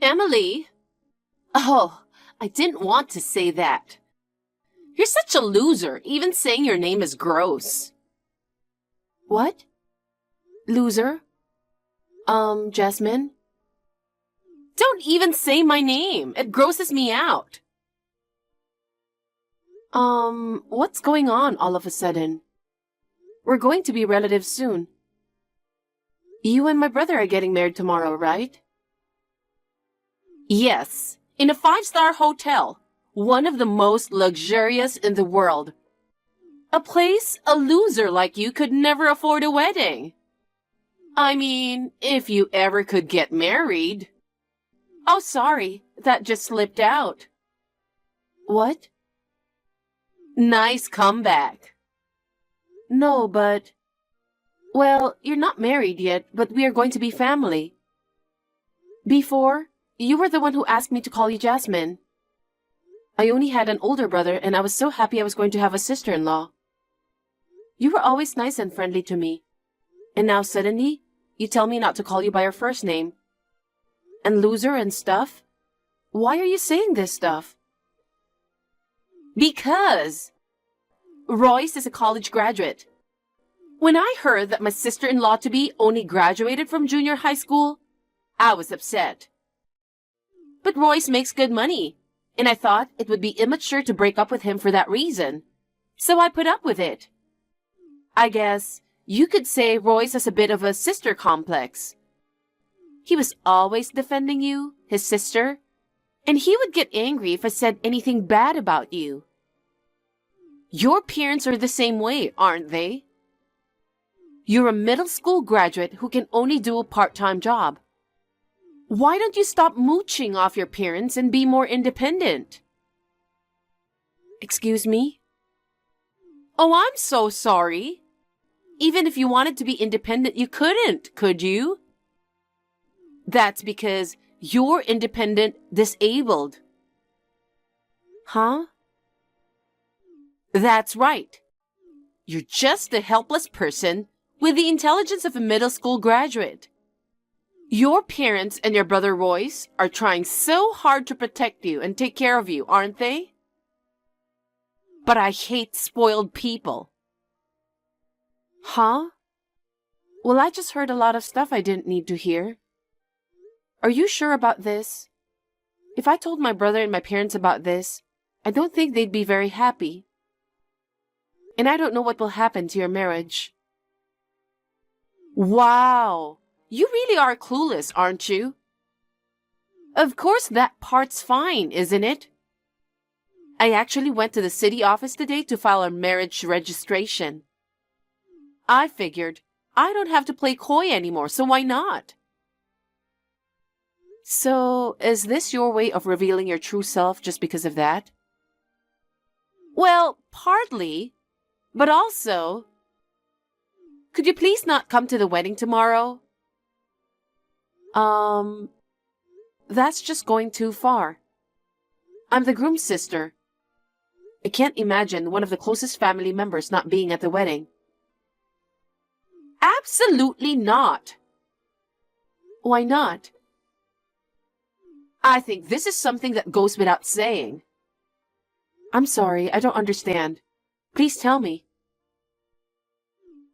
Emily? Oh, I didn't want to say that. You're such a loser. Even saying your name is gross. What? Loser? Jasmine? Don't even say my name. It grosses me out. What's going on all of a sudden? We're going to be relatives soon. You and my brother are getting married tomorrow, right? Yes, in a 5-star hotel, one of the most luxurious in the world. A place a loser like you could never afford a wedding. I mean, if you ever could get married. Oh, sorry, that just slipped out. What? Nice comeback. No, but... Well, you're not married yet, but we are going to be family. Before, you were the one who asked me to call you Jasmine. I only had an older brother, and I was so happy I was going to have a sister-in-law. You were always nice and friendly to me. And now suddenly, you tell me not to call you by your first name. And loser and stuff? Why are you saying this stuff? Because Royce is a college graduate. When I heard that my sister-in-law-to-be only graduated from junior high school, I was upset. But Royce makes good money, and I thought it would be immature to break up with him for that reason. So I put up with it. I guess you could say Royce has a bit of a sister complex. He was always defending you, his sister, and he would get angry if I said anything bad about you. Your parents are the same way, aren't they? You're a middle school graduate who can only do a part-time job. Why don't you stop mooching off your parents and be more independent? Excuse me? Oh, I'm so sorry. Even if you wanted to be independent, you couldn't, could you? That's because you're independent disabled. Huh? That's right. You're just a helpless person with the intelligence of a middle school graduate. Your parents and your brother Royce are trying so hard to protect you and take care of you, aren't they? But I hate spoiled people. Huh? Well, I just heard a lot of stuff I didn't need to hear. Are you sure about this? If I told my brother and my parents about this, I don't think they'd be very happy. And I don't know what will happen to your marriage. Wow! You really are clueless, aren't you? Of course that part's fine, isn't it? I actually went to the city office today to file a marriage registration. I figured I don't have to play coy anymore, so why not? So, is this your way of revealing your true self just because of that? Well, partly, but also... Could you please not come to the wedding tomorrow? That's just going too far. I'm the groom's sister. I can't imagine one of the closest family members not being at the wedding. Absolutely not. Why not? I think this is something that goes without saying. I'm sorry, I don't understand. Please tell me.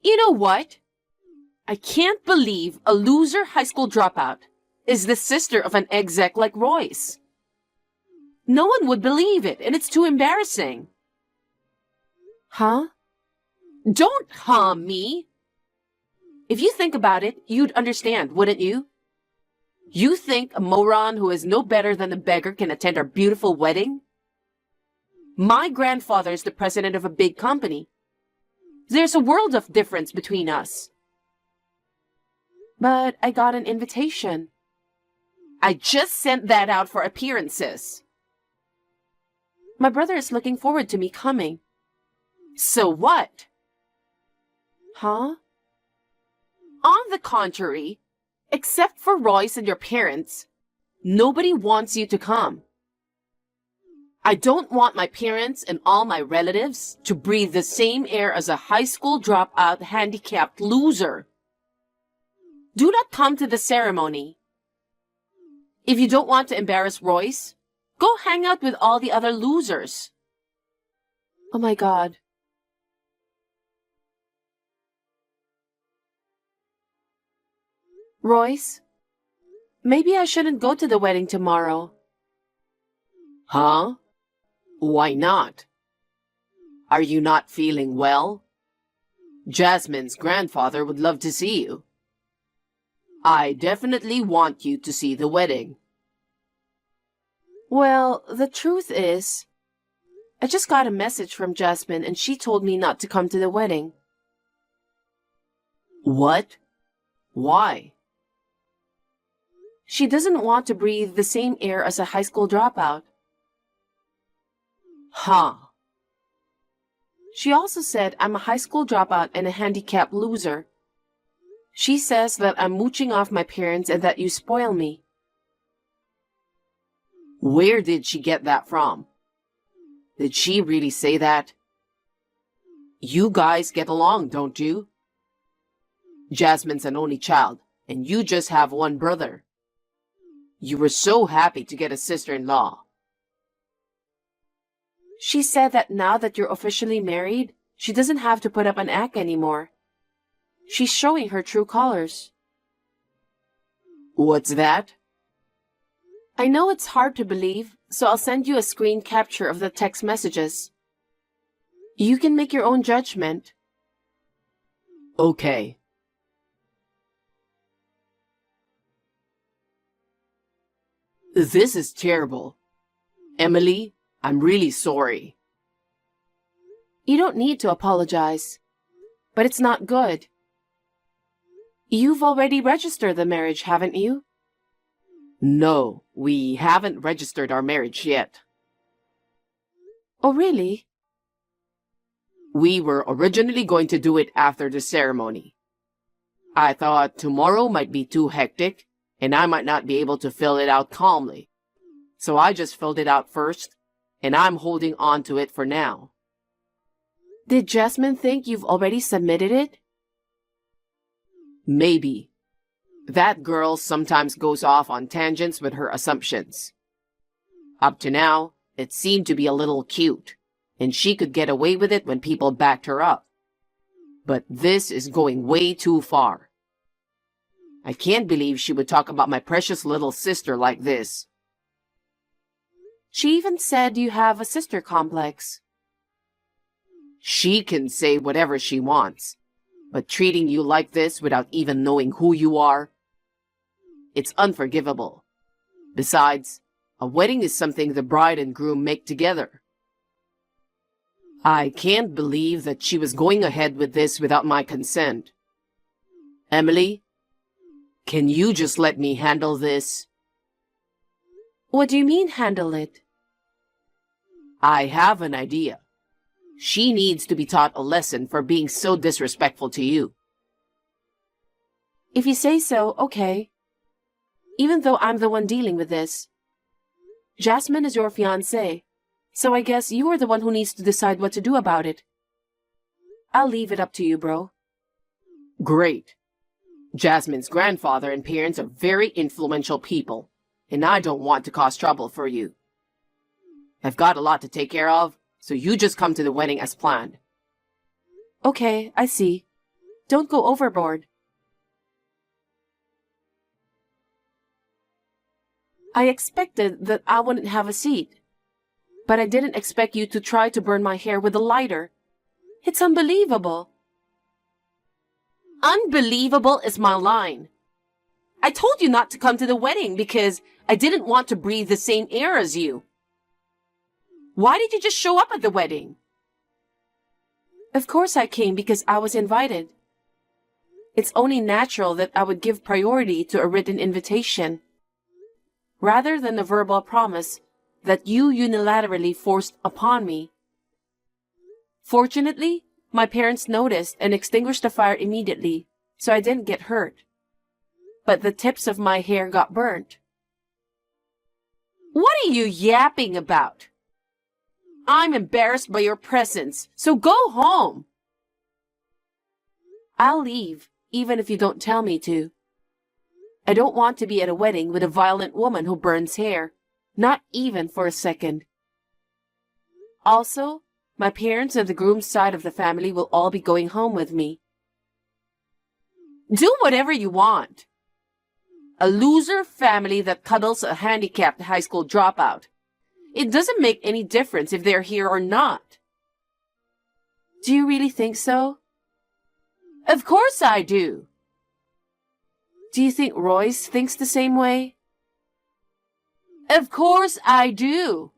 You know what? I can't believe a loser high school dropout is the sister of an exec like Royce. No one would believe it, and it's too embarrassing. Huh? Don't me. If you think about it, you'd understand, wouldn't you? You think a moron who is no better than a beggar can attend our beautiful wedding? My grandfather is the president of a big company. There's a world of difference between us. But I got an invitation. I just sent that out for appearances. My brother is looking forward to me coming. So what? Huh? On the contrary, except for Royce and your parents, nobody wants you to come. I don't want my parents and all my relatives to breathe the same air as a high school dropout handicapped loser. Do not come to the ceremony. If you don't want to embarrass Royce, go hang out with all the other losers. Oh my God. Royce, maybe I shouldn't go to the wedding tomorrow. Huh? Why not? Are you not feeling well? Jasmine's grandfather would love to see you. I definitely want you to see the wedding. Well, the truth is, I just got a message from Jasmine and she told me not to come to the wedding. What? Why? She doesn't want to breathe the same air as a high school dropout. Huh. She also said I'm a high school dropout and a handicapped loser. She says that I'm mooching off my parents and that you spoil me. Where did she get that from? Did she really say that? You guys get along, don't you? Jasmine's an only child, and you just have one brother. You were so happy to get a sister-in-law. She said that now that you're officially married, she doesn't have to put up an act anymore. She's showing her true colors. What's that? I know it's hard to believe, so I'll send you a screen capture of the text messages. You can make your own judgment. Okay. This is terrible. Emily, I'm really sorry. You don't need to apologize, but it's not good. You've already registered the marriage, haven't you? No, we haven't registered our marriage yet. Oh, really? We were originally going to do it after the ceremony. I thought tomorrow might be too hectic, and I might not be able to fill it out calmly. So I just filled it out first, and I'm holding on to it for now. Did Jasmine think you've already submitted it? Maybe. That girl sometimes goes off on tangents with her assumptions. Up to now, it seemed to be a little cute, and she could get away with it when people backed her up. But this is going way too far. I can't believe she would talk about my precious little sister like this. She even said you have a sister complex. She can say whatever she wants, but treating you like this without even knowing who you are, it's unforgivable. Besides, a wedding is something the bride and groom make together. I can't believe that she was going ahead with this without my consent. Emily, can you just let me handle this? What do you mean, handle it? I have an idea. She needs to be taught a lesson for being so disrespectful to you. If you say so, okay. Even though I'm the one dealing with this. Jasmine is your fiancée, so I guess you are the one who needs to decide what to do about it. I'll leave it up to you, bro. Great. Jasmine's grandfather and parents are very influential people, and I don't want to cause trouble for you. I've got a lot to take care of, so you just come to the wedding as planned. Okay, I see. Don't go overboard. I expected that I wouldn't have a seat, but I didn't expect you to try to burn my hair with a lighter. It's unbelievable. Unbelievable is my line. I told you not to come to the wedding because I didn't want to breathe the same air as you. Why did you just show up at the wedding? Of course I came because I was invited. It's only natural that I would give priority to a written invitation, rather than a verbal promise that you unilaterally forced upon me. Fortunately, my parents noticed and extinguished the fire immediately, so I didn't get hurt. But the tips of my hair got burnt. What are you yapping about? I'm embarrassed by your presence, so go home. I'll leave, even if you don't tell me to. I don't want to be at a wedding with a violent woman who burns hair, not even for a second. Also, my parents and the groom's side of the family will all be going home with me. Do whatever you want. A loser family that cuddles a handicapped high school dropout. It doesn't make any difference if they're here or not. Do you really think so? Of course I do. Do you think Royce thinks the same way? Of course I do.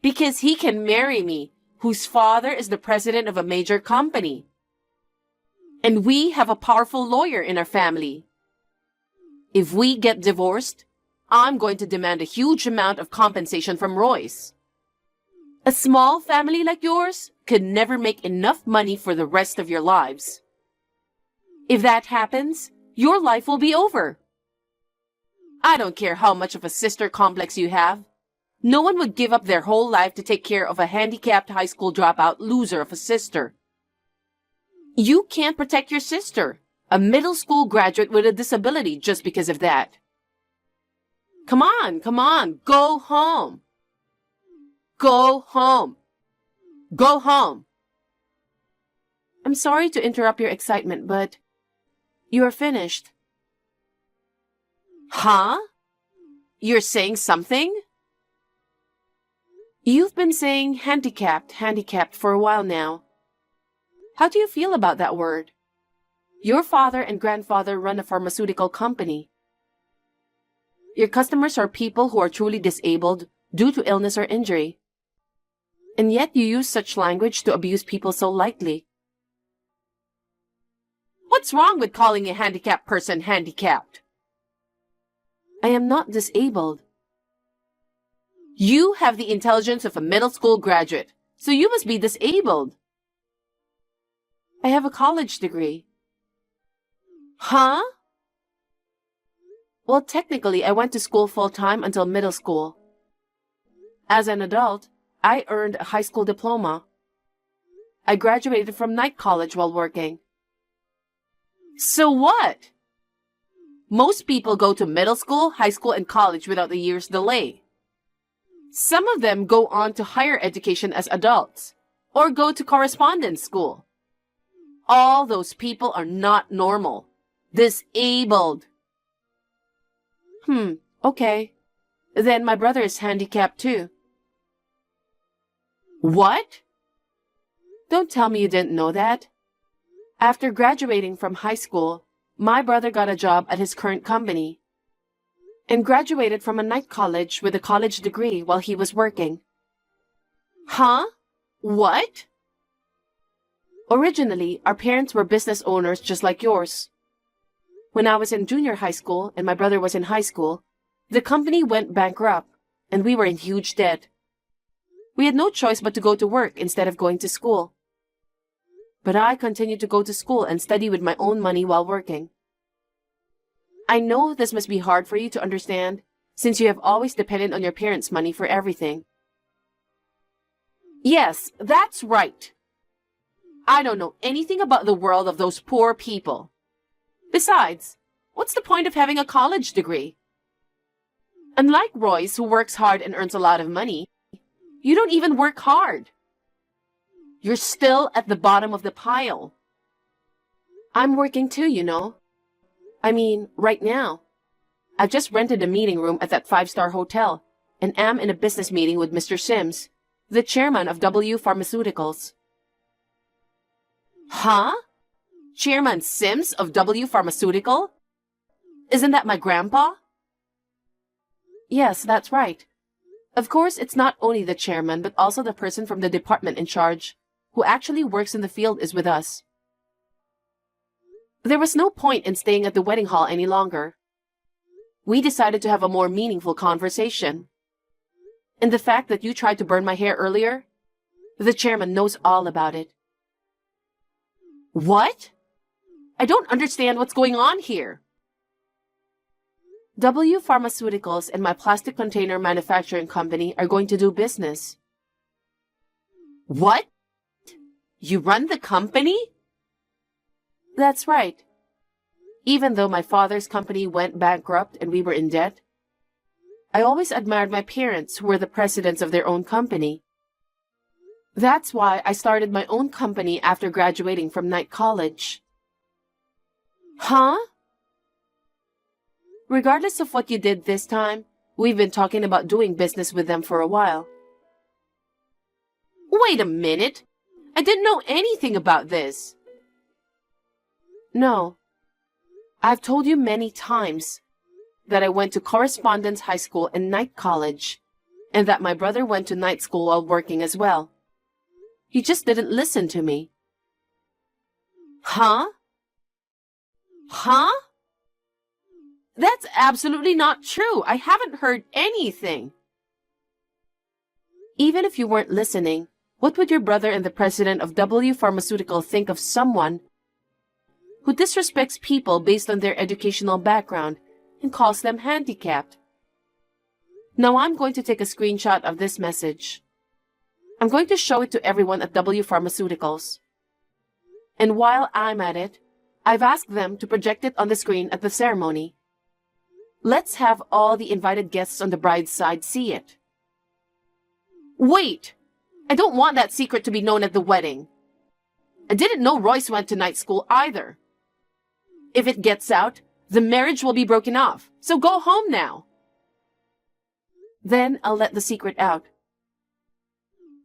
Because he can marry me, whose father is the president of a major company. And we have a powerful lawyer in our family. If we get divorced, I'm going to demand a huge amount of compensation from Royce. A small family like yours could never make enough money for the rest of your lives. If that happens, your life will be over. I don't care how much of a sister complex you have. No one would give up their whole life to take care of a handicapped high school dropout loser of a sister. You can't protect your sister, a middle school graduate with a disability, just because of that. Come on, go home. Go home. Go home. I'm sorry to interrupt your excitement, but you are finished. Huh? You're saying something? You've been saying handicapped for a while now. How do you feel about that word? Your father and grandfather run a pharmaceutical company. Your customers are people who are truly disabled due to illness or injury. And yet you use such language to abuse people so lightly. What's wrong with calling a handicapped person handicapped? I am not disabled. You have the intelligence of a middle school graduate, so you must be disabled. I have a college degree. Huh? Well, technically, I went to school full-time until middle school. As an adult, I earned a high school diploma. I graduated from night college while working. So what? Most people go to middle school, high school, and college without a year's delay. Some of them go on to higher education as adults, or go to correspondence school. All those people are not normal. Disabled. Okay. Then my brother is handicapped too. What? Don't tell me you didn't know that. After graduating from high school, my brother got a job at his current company and graduated from a night college with a college degree while he was working. Huh? What? Originally, our parents were business owners just like yours. When I was in junior high school and my brother was in high school, the company went bankrupt and we were in huge debt. We had no choice but to go to work instead of going to school. But I continued to go to school and study with my own money while working. I know this must be hard for you to understand, since you have always depended on your parents' money for everything. Yes, that's right. I don't know anything about the world of those poor people. Besides, what's the point of having a college degree? Unlike Royce, who works hard and earns a lot of money, you don't even work hard. You're still at the bottom of the pile. I'm working too, you know. I mean, right now. I've just rented a meeting room at that 5-star hotel and am in a business meeting with Mr. Sims, the chairman of W Pharmaceuticals. Huh? Chairman Sims of W Pharmaceutical? Isn't that my grandpa? Yes, that's right. Of course, it's not only the chairman, but also the person from the department in charge, who actually works in the field, is with us. There was no point in staying at the wedding hall any longer. We decided to have a more meaningful conversation. And the fact that you tried to burn my hair earlier, the chairman knows all about it. What? I don't understand what's going on here. W Pharmaceuticals and my plastic container manufacturing company are going to do business. What? You run the company? That's right. Even though my father's company went bankrupt and we were in debt, I always admired my parents who were the presidents of their own company. That's why I started my own company after graduating from Knight College. Huh? Regardless of what you did this time, we've been talking about doing business with them for a while. Wait a minute! I didn't know anything about this. No. I've told you many times that I went to Correspondence High School and Knight College, and that my brother went to night school while working as well. He just didn't listen to me. Huh? Huh? That's absolutely not true. I haven't heard anything. Even if you weren't listening, what would your brother and the president of W Pharmaceutical think of someone who disrespects people based on their educational background and calls them handicapped? Now I'm going to take a screenshot of this message. I'm going to show it to everyone at W Pharmaceuticals. And while I'm at it, I've asked them to project it on the screen at the ceremony. Let's have all the invited guests on the bride's side see it. Wait! I don't want that secret to be known at the wedding. I didn't know Royce went to night school either. If it gets out, the marriage will be broken off, so go home now. Then I'll let the secret out.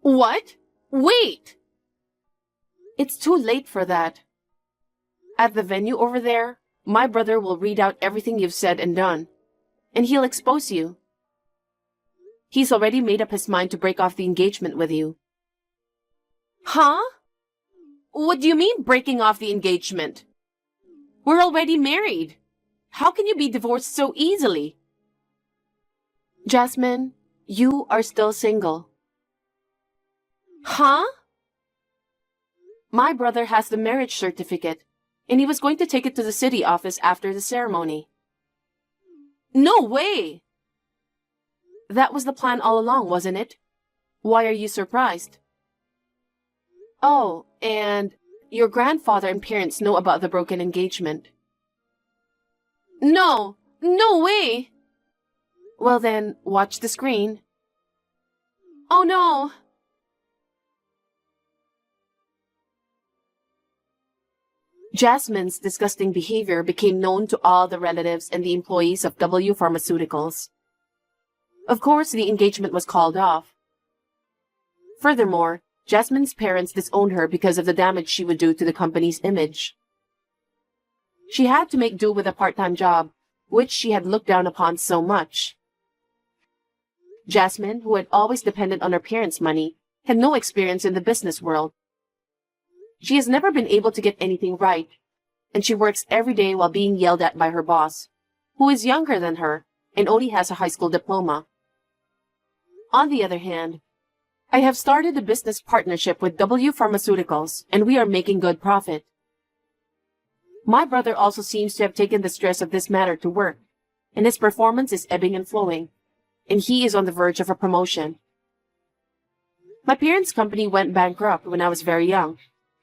What? Wait! It's too late for that. At the venue over there, my brother will read out everything you've said and done, and he'll expose you. He's already made up his mind to break off the engagement with you. Huh? What do you mean breaking off the engagement? We're already married. How can you be divorced so easily? Jasmine, you are still single. Huh? My brother has the marriage certificate, and he was going to take it to the city office after the ceremony. No way! That was the plan all along, wasn't it? Why are you surprised? Oh, and your grandfather and parents know about the broken engagement. No! No way! Well then, watch the screen. Oh no! Jasmine's disgusting behavior became known to all the relatives and the employees of W Pharmaceuticals. Of course, the engagement was called off. Furthermore, Jasmine's parents disowned her because of the damage she would do to the company's image. She had to make do with a part-time job, which she had looked down upon so much. Jasmine, who had always depended on her parents' money, had no experience in the business world. She has never been able to get anything right, and she works every day while being yelled at by her boss, who is younger than her and only has a high school diploma. On the other hand, I have started a business partnership with W Pharmaceuticals, and we are making good profit. My brother also seems to have taken the stress of this matter to work, and his performance is ebbing and flowing, and he is on the verge of a promotion. My parents' company went bankrupt when I was very young,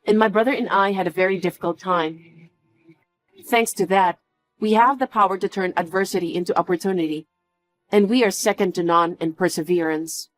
and my brother and I had a very difficult time. Thanks to that, we have the power to turn adversity into opportunity, and we are second to none in perseverance.